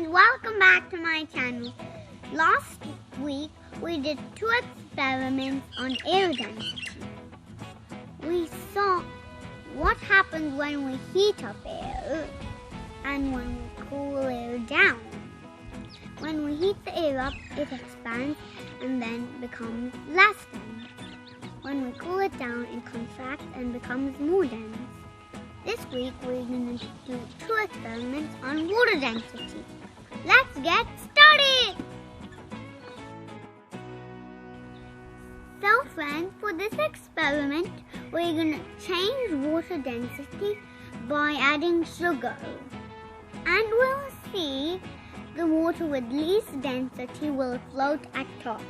welcome back to my channel. Last week we did 2 experiments on air density. We saw what happens when we heat up air and when we cool air down. When we heat the air up, it expands and then becomes less dense. When we cool it down, it contracts and becomes more dense. This week we're going to do 2 experiments on water density. Let's get started! So friends, for this experiment, we're going to change water density by adding sugar. And we'll see the water with least density will float at top.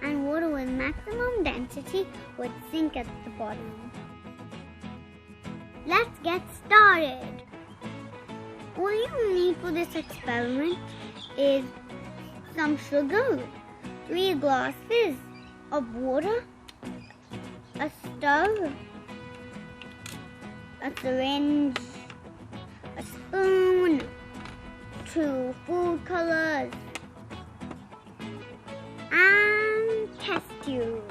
And water with maximum density would sink at the bottom. Let's get started. All you need for this experiment is some sugar, 3 glasses of water, a stove, a syringe, a spoon, 2 food colors, and test tubes.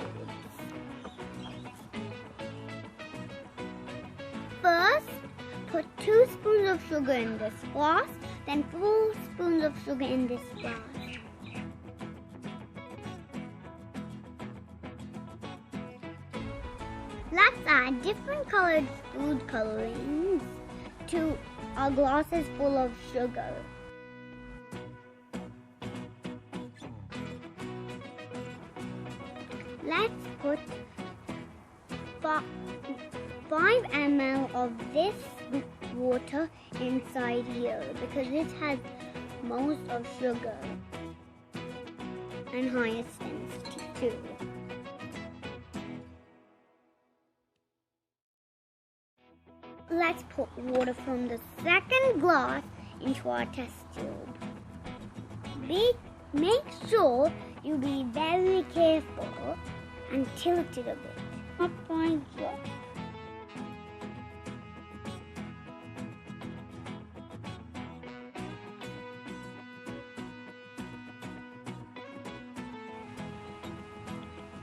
First, put 2 spoons of sugar in this glass, then 4 spoons of sugar in this glass. Let's add different colored food colorings to our glasses full of sugar. Let's put 5 ml of this water inside here because it has most of sugar and highest density too. Let's put water from the second glass into our test tube. Make sure you be very careful and tilt it a bit. Up and drop.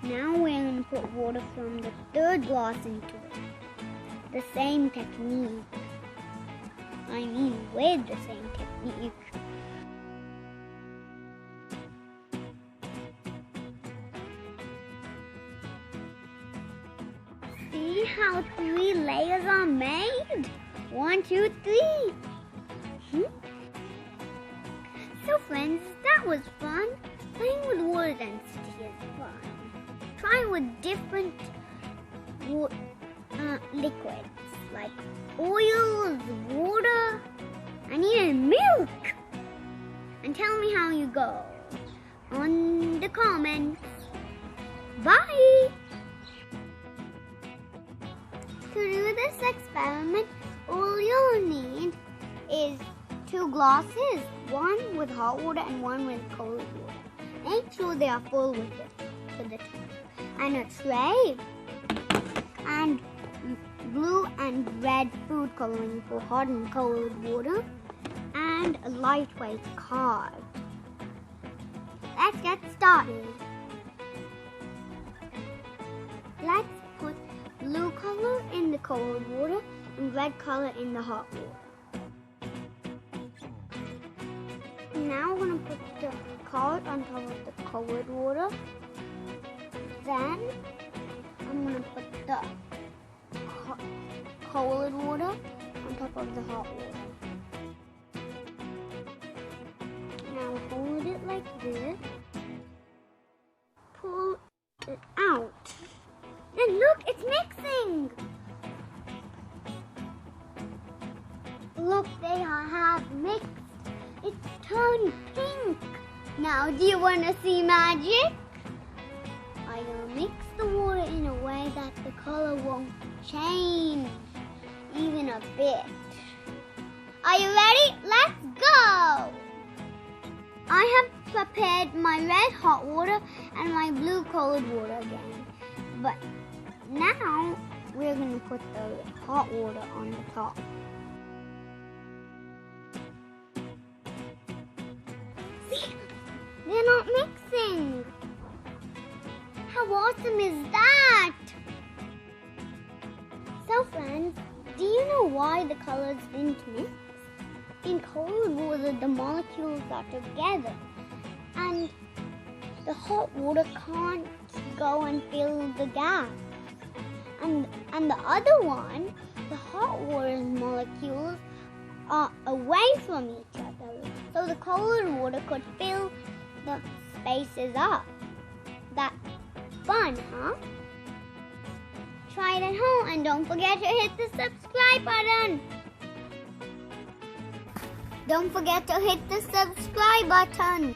Now we're going to put water from the third glass into it. The same technique. I mean, with the same technique. See how 3 layers are made? 1, 2, 3. So friends, that was fun. Playing with water density is fun. Try with different liquids like oils, water, and even milk. And tell me how you go on the comments. Bye! To do this experiment, all you'll need is 2 glasses, 1 with hot water and 1 with cold water. Make sure they are full with it to the top. And a tray and blue and red food coloring for hot and cold water and a lightweight card. Let's get started. Let's put blue color in the cold water and red color in the hot water. Now we're going to put the card on top of the cold water. Then I'm going to put the cold water on top of the hot water. Now hold it like this. Pull it out. And look, it's mixing. Look, they have mixed. It's turned pink. Now, do you want to see magic? I will mix the water in a way that the color won't change even a bit. Are you ready? Let's go! I have prepared my red hot water and my blue cold water again. But now we're going to put the hot water on the top. See? They're not mixing. How awesome is that? So friends, do you know why the colors didn't mix? In cold water, the molecules are together and the hot water can't go and fill the gap. And the other one, the hot water's molecules are away from each other. So the cold water could fill the spaces up. That's fun, huh? Try it at home and don't forget to hit the subscribe button. Don't forget to hit the subscribe button.